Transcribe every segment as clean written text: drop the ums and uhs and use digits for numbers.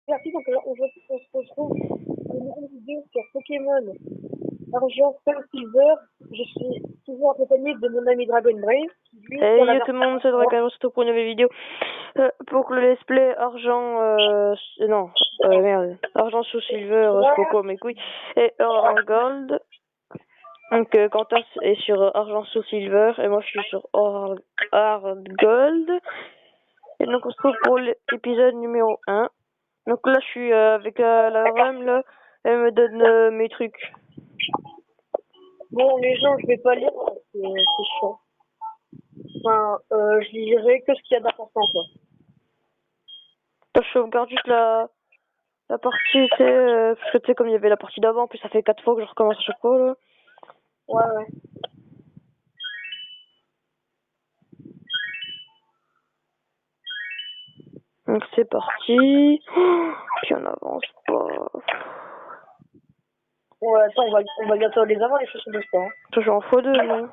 Merci, donc aujourd'hui, on se retrouve pour une nouvelle vidéo sur Pokémon Argent, Soul Silver. Je suis toujours accompagné de mon ami Dragon Brave, qui lui est sur la Hey tout le version. monde, c'est Dragon, c'est pour une nouvelle vidéo. Pour le let's play Argent, non, merde, Argent sous Silver, je sais pas quoi, mes couilles, et Orange Gold. Donc Quentin est sur Argent sous Silver, et moi je suis sur Hard Gold. Et donc on se trouve pour l'épisode numéro 1. Donc là je suis avec la REM, là, elle me donne mes trucs. Bon, les gens, je vais pas lire, c'est chiant. Enfin, je lirai que ce qu'il y a d'important, quoi. Là, je sauvegarde juste la partie, tu sais, parce que tu sais, comme il y avait la partie d'avant, puis ça fait 4 fois que je recommence à chaque fois, là. Ouais, ouais. Donc c'est parti. Oh, puis on avance pas. Ouais, attends, on va bientôt les avoir, les chaussures de sport. Hein. Toujours en x2, moi.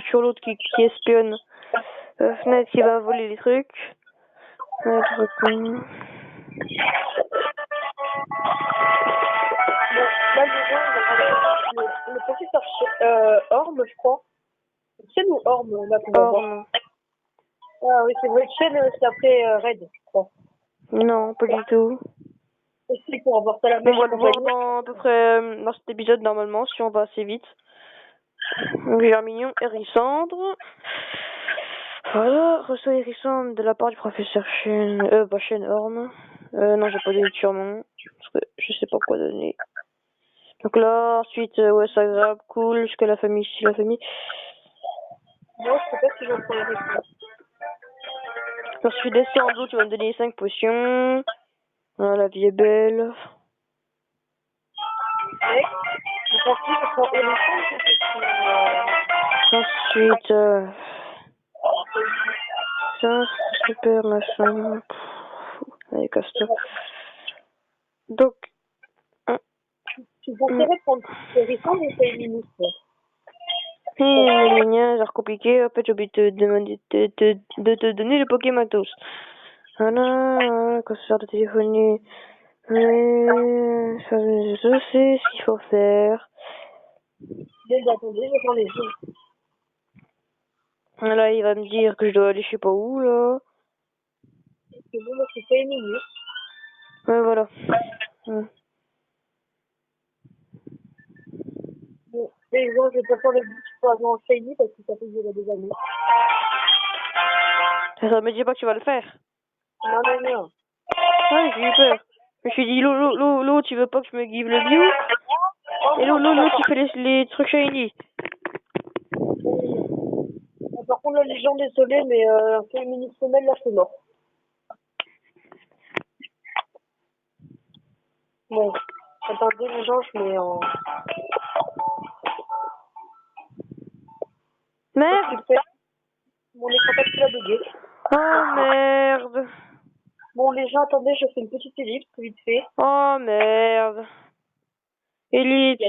Sur l'autre qui espionne. Fenêtre qui va voler les trucs. Bon, là, les gens, le professeur Orme, je crois. C'est nous Orme, là, qu'on va voir. Orne. Ah oui, c'est vrai. Chen, c'est après Red, je crois. Non, pas du tout. Et c'est pour avoir ça la On mèche va et le voir compagnie. dans à peu près dans cet épisode normalement, si on va assez vite. Donc Germignon, Hérissandre. Voilà, reçoit Hérissandre de la part du professeur Chen. Pas Chen, Orme. Non, j'ai pas donné de surnom. Parce que je sais pas quoi donner. Donc là, ensuite, ouais, c'est agréable, cool, jusqu'à la famille, si la famille. Moi, je sais pas si j'en prends les réponses. Ensuite, descends en bleu, tu vas me donner 5 potions. Voilà, la vie est belle. Mec, je pense que je prends Hérisson, Ensuite, ça, c'est super, machin. Allez, casse-toi. Donc, tu penserais prendre Hérisson ou Féminis, quoi. j'ai compliqué. En fait, j'ai oublié de te demander de te donner le Pokématos. Voilà, quand ça sert de téléphoner. Je sais ce qu'il faut faire. Bon, bah, attendez, je prends les jeux. Là, il va me dire que je dois aller je sais pas où, là. C'est bon, moi, c'est Féminis. Ouais, voilà. Bon, les gens, je vais pas faire le but pour avoir en Shiny parce que ça fait durer des années. Ça me dit pas que tu vas le faire. Non, non, non. Ouais, j'ai eu peur. Je me suis dit, Lolo, tu veux pas que je me give le bio? Et Lolo qui fait les trucs shiny. Par contre, là, les gens, désolé, mais un Féminis femelle, là, c'est mort. Bon, attendez, les gens, je mets en. Merde! Mon écran tactile a bugué. Oh merde! Bon, les gens, attendez, je fais une petite ellipse, vite fait. Oh merde! Elite!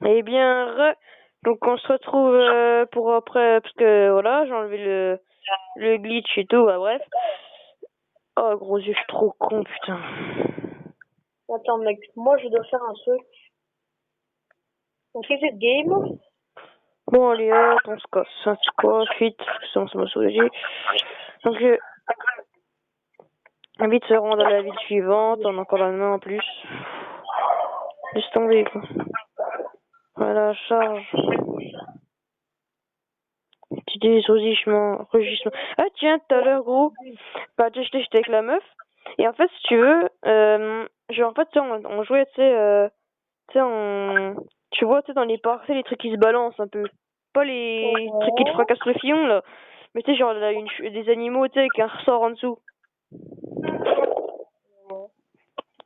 Eh bien, donc on se retrouve pour après, parce que voilà, j'ai enlevé le glitch et tout, bah bref. Oh gros yeux, je suis trop con, putain. Attends, mec, moi, je dois faire un truc. On fait cette game. Bon, allez hop, on se casse. C'est quoi, vite, ça m'a soulagé. Donc, vite se rendre à la ville suivante, on a encore la main en plus. Laisse tomber, quoi. Voilà, charge. Petit rugissement. Ah tiens, tout à l'heure, gros, bah, j'étais avec la meuf. Et en fait, si tu veux, genre, en fait, on jouait, tu sais, tu vois, tu sais, dans les parcs, les trucs qui se balancent un peu. Pas les trucs qui te fracassent le fillon, là. Mais tu sais, genre, là, des animaux, tu sais, avec un ressort en dessous.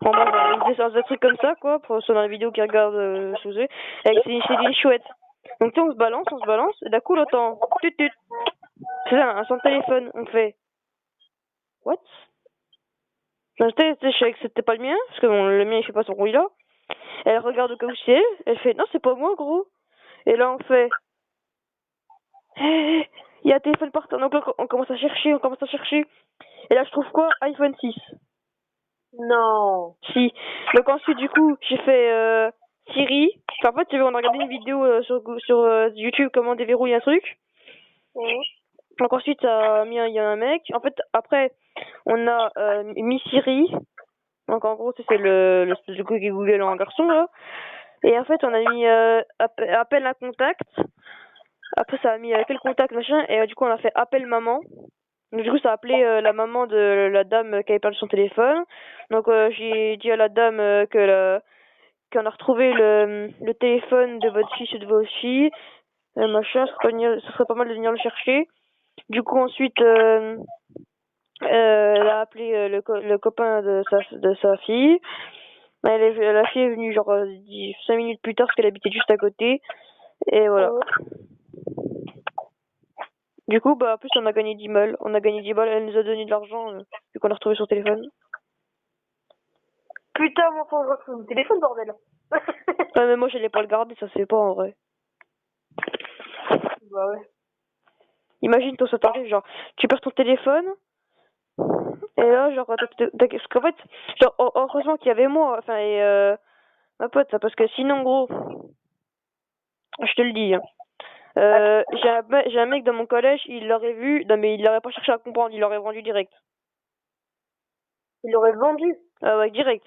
En bas, des trucs comme ça, quoi, pour ceux dans la vidéo qui regardent sous eux. Avec c'est des chouettes. Donc, tu sais, on se balance, et d'un coup, là, t'entends, tut tut. C'est ça, un son de téléphone. On fait, what? Non, tu sais, je savais que c'était pas le mien, parce que bon, le mien, il fait pas son bruit là. Elle regarde au cas où c'est elle fait, non, c'est pas moi, gros. Et là, on fait, Il y a un téléphone par terre. Donc là, on commence à chercher, Et là, je trouve quoi? iPhone 6. Non. Si. Donc ensuite, du coup, j'ai fait Siri. Enfin, en fait, tu vois, on a regardé une vidéo sur YouTube comment déverrouiller un truc. Mhm. Donc ensuite, il y a un mec. En fait, après, on a mis Siri. Donc en gros, c'est l'espèce de Google en garçon, là. Et en fait, on a mis appel à contact. Après, ça a mis quel contact, machin. Et du coup, on a fait appel maman. Donc, du coup, ça a appelé la maman de la dame qui avait perdu son téléphone. Donc, j'ai dit à la dame qu'on a retrouvé le téléphone de votre fils et de vos filles. Machin, ce serait pas mal de venir le chercher. Du coup, ensuite, elle a appelé le copain de sa fille. La fille est venue genre 5 minutes plus tard parce qu'elle habitait juste à côté. Et voilà. Du coup, bah, en plus, on a gagné 10 balles. On a gagné 10 balles, elle nous a donné de l'argent, vu qu'on a retrouvé son téléphone. Putain, moi, faut que je retrouve mon téléphone, bordel. Ouais, mais moi, j'allais pas le garder, ça se fait pas en vrai. Bah ouais. Imagine, toi, ça t'arrive, genre, tu perds ton téléphone, et là, genre, parce qu'en fait, genre, heureusement qu'il y avait moi, enfin, et ma pote, ça, parce que sinon, gros, je te le dis, hein. J'ai un mec dans mon collège, il l'aurait vu, non, mais il l'aurait pas cherché à comprendre, il l'aurait vendu direct. Il l'aurait vendu. Ah ouais, direct.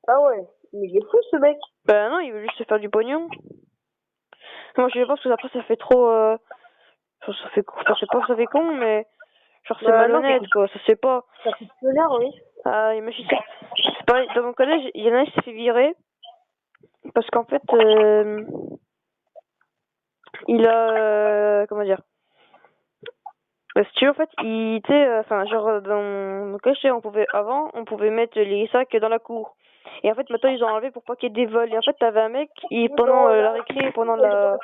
Ah ouais. Mais il est fou, ce mec. Bah non, il veut juste se faire du pognon. Moi, je pense que après, ça fait trop, enfin, ça fait con, mais genre, c'est Bah non, malhonnête, quoi, ça se fait pas. ça fait connard, oui. Ah, imagine, c'est pareil, dans mon collège, il y en a un qui s'est fait virer, parce qu'en fait, il a, comment dire, si tu veux, en fait, il, tu sais, enfin, genre, dans mon collège, tu sais, on pouvait mettre les sacs dans la cour. Et en fait, maintenant, ils ont enlevé pour pas qu'il y ait des vols. Et en fait, t'avais un mec, pendant la récré, pendant la...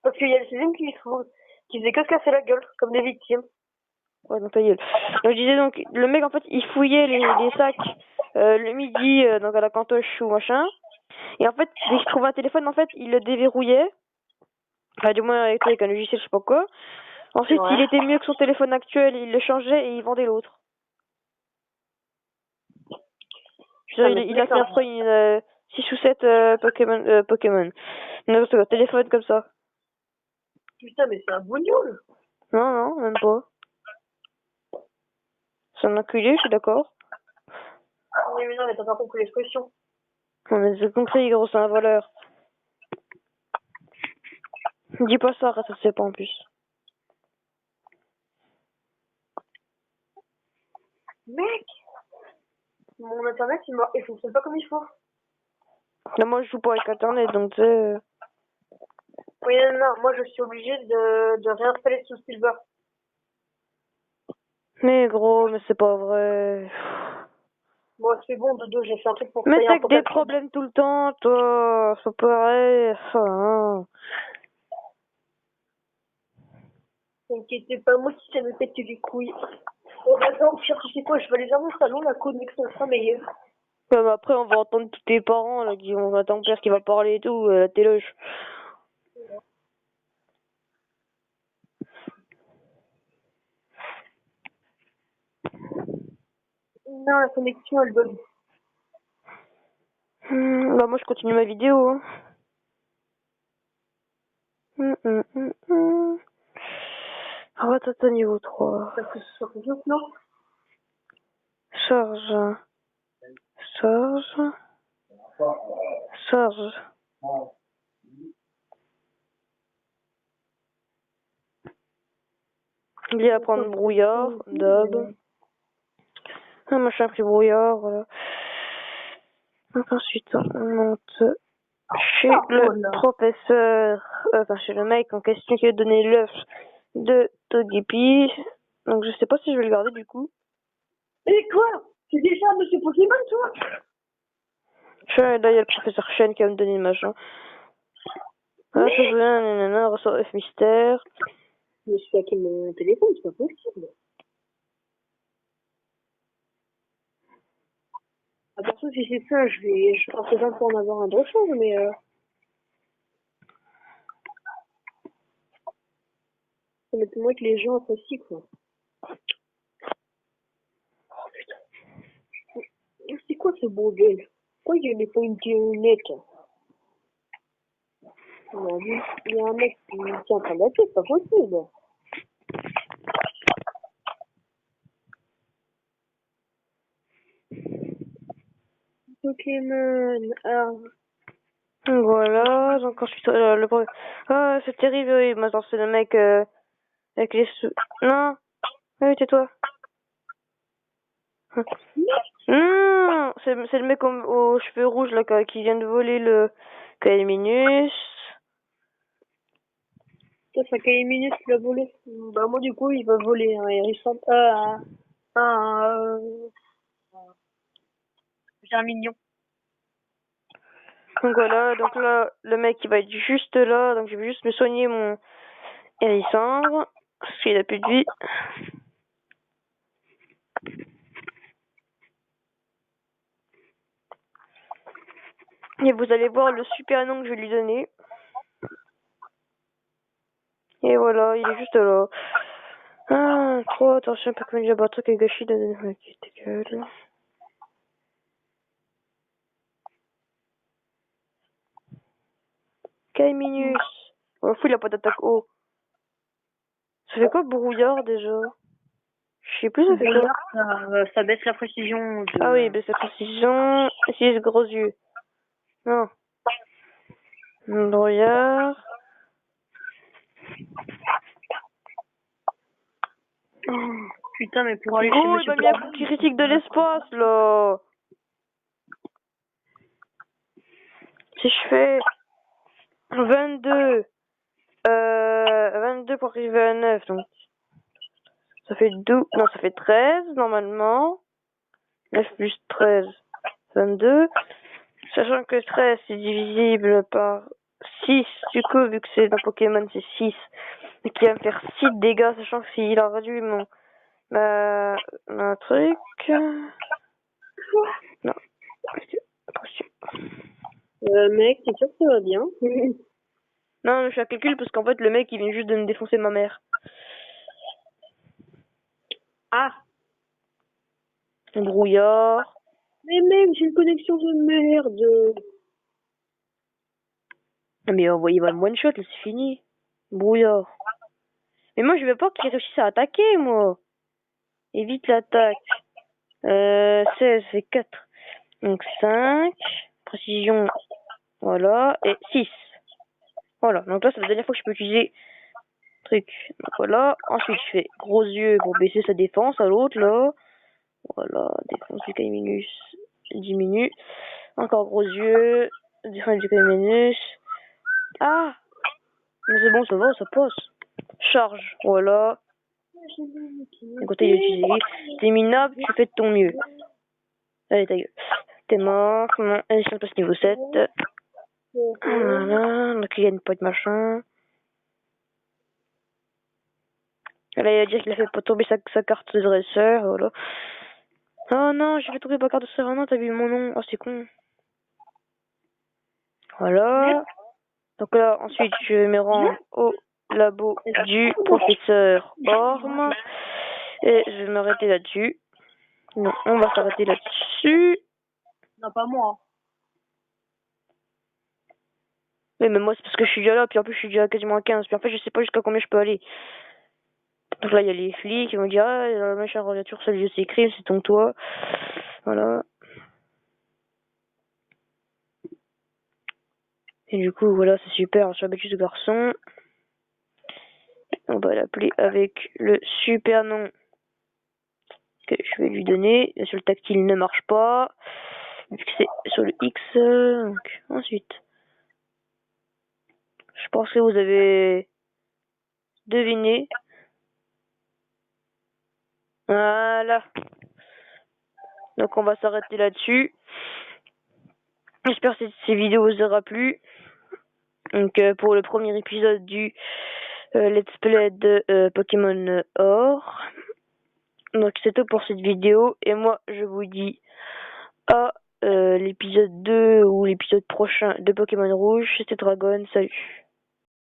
Parce qu'il y a le CSM qui faisait que se casser la gueule, comme des victimes. Ouais, dans ta gueule. Donc, je disais, donc, le mec, en fait, il fouillait les sacs le midi, donc à la cantoche ou machin. Et en fait, dès qu'il trouvait un téléphone, en fait, il le déverrouillait. Enfin, du moins, avec un logiciel, je sais pas quoi. Ensuite, Ouais. s'il était mieux que son téléphone actuel, il le changeait et il vendait l'autre. Je veux Ah, dire, mais il a fait d'accord. après 6 ou 7 Pokémon. N'importe quoi, téléphone comme ça. Putain, mais c'est un bougnoul. Non, non, même pas. C'est un enculé, je suis d'accord. Oui, mais non, mais t'as pas compris l'expression. Non, mais j'ai compris, gros, c'est un voleur. Dis pas ça, ça se sait pas en plus. Mec, mon internet, il fonctionne pas comme il faut. Là, moi, je joue pas avec internet, donc tu sais. Oui, non, non, moi je suis obligée de réinstaller sous Silver. Mais gros, mais c'est pas vrai. Moi, c'est bon, Dodo, j'ai fait un truc pour que ça Mais aille t'as un que peu des calme. problèmes tout le temps, toi. C'est pareil. Enfin, T'inquiète pas, moi si ça me pète les couilles. Oh, bah attends, pire, tu sais quoi, je vais aller dans mon salon, la connexion sera meilleure. comme après, on va entendre tous tes parents, là, qui vont, ton père qui va parler et tout, à la téloche. Non, la connexion, elle bug. Bah, moi, je continue ma vidéo, hein. Ratata niveau 3. Parce que ce soit plus vite, non? Charge. Charge. Charge. Il y a à prendre brouillard, comme d'hab. Un machin pris brouillard, voilà. Donc ensuite, on monte chez le professeur, enfin chez le mec en question qui a donné l'œuf de Togepi. Donc je sais pas si je vais le garder du coup. Et quoi? C'est déjà Monsieur Pokémon, toi? Là, il y a le professeur Chen qui va me donner le machin. Ah, ça se vient, nanana, ressort F mystère. Je suis hacké mon téléphone, c'est pas possible. Attention, si c'est ça, je pense pas pour en avoir un autre chose, mais Ça m'étonnerait que les gens apprécient, quoi. C'est quoi ce bordel? Pourquoi il n'y a pas une lunettes? Il y a un mec qui tient en train d'appeler, c'est pas possible. Pokémon. Ah. Voilà, donc ensuite, ah, c'est terrible, oui. Maintenant, c'est le mec avec les Non, oui, tais-toi. Non, c'est le mec aux cheveux rouges, là, qui vient de voler le Caeminus. Ça, c'est un Caeminus qui l'a volé. Bah, moi, du coup, il va voler un hérisson. Germignon. Donc voilà, donc là, le mec, il va être juste là, donc je vais juste me soigner mon Hérissandre, parce qu'il a plus de vie. Et vous allez voir le super nom que je vais lui donner. Et voilà, il est juste là. Ah, trop, attention, Pokémon Jabato Kagashi de... Ok, ta gueule. Caeminus. Oh, fou, il a pas d'attaque haut. Ça fait quoi, brouillard, déjà? Je sais plus, ça fait quoi. Ça baisse la précision de... Ah oui, baisse la précision. 6 gros yeux. Non. Brouillard. Oh, putain, mais pour aller chez Oh, il Monsieur m'a mis un coup critique de l'espace, là. Si je fais 22, 22 pour arriver à 9, donc ça fait 12, non, ça fait 13 normalement. 9 plus 13, 22. Sachant que 13 c'est divisible par 6, du coup, vu que c'est un Pokémon, c'est 6. Et qui va me faire 6 de dégâts, sachant que s'il a réduit mon truc. Non, attention. Mec, t'es sûr que ça va bien? Non, je fais un calcul parce qu'en fait, le mec, il vient juste de me défoncer ma mère. Ah! Un brouillard. Mais mec, j'ai une connexion de merde! Mais il va me one shot, c'est fini. Brouillard. Mais moi, je veux pas qu'il réussisse à attaquer, moi. Évite l'attaque. 16, c'est 4. Donc 5. Précision. Voilà. Et 6. Voilà. Donc là, c'est la dernière fois que je peux utiliser truc. Donc voilà. Ensuite, je fais gros yeux pour baisser sa défense à l'autre, là. Voilà. Défense du Caeminus diminue. Encore gros yeux. Défense du Caeminus. Ah! Mais c'est bon, ça va, ça passe. Charge. Voilà. Donc, il est utilisé. T'es minable, tu fais de ton mieux. Allez, ta gueule. T'es mort. Non, allez, je passe niveau 7. Voilà. Donc, il gagne pas de machin. Là, il va dire qu'il a fait pas tomber sa carte de dresseur. Voilà. Oh non, j'ai fait tomber ma carte de dresseur. Oh non, t'as vu mon nom. Oh, c'est con. Voilà. Donc là, ensuite, je vais me rendre au labo du professeur Orme. Et je vais m'arrêter là-dessus. Non, on va s'arrêter là-dessus. Non, pas moi. Oui, mais moi, c'est parce que je suis déjà là, puis en plus, je suis déjà quasiment à 15. Puis en fait, je sais pas jusqu'à combien je peux aller. Donc là, il y a les flics qui vont dire, ah, la machin revient toujours sur le lieu de ses crimes, c'est ton toit. Voilà. Et du coup, voilà, c'est super, on s'appelle ce garçon. On va l'appeler avec le super nom que je vais lui donner. Sur le tactile ne marche pas, vu que c'est sur le X. Donc, ensuite, je pense que vous avez deviné. Voilà. Donc, on va s'arrêter là-dessus. J'espère que ces vidéos vous aura plu. Donc, pour le premier épisode du let's play de Pokémon Or. Donc, c'est tout pour cette vidéo. Et moi, je vous dis à l'épisode 2 ou l'épisode prochain de Pokémon Rouge. C'était Dragon. Salut.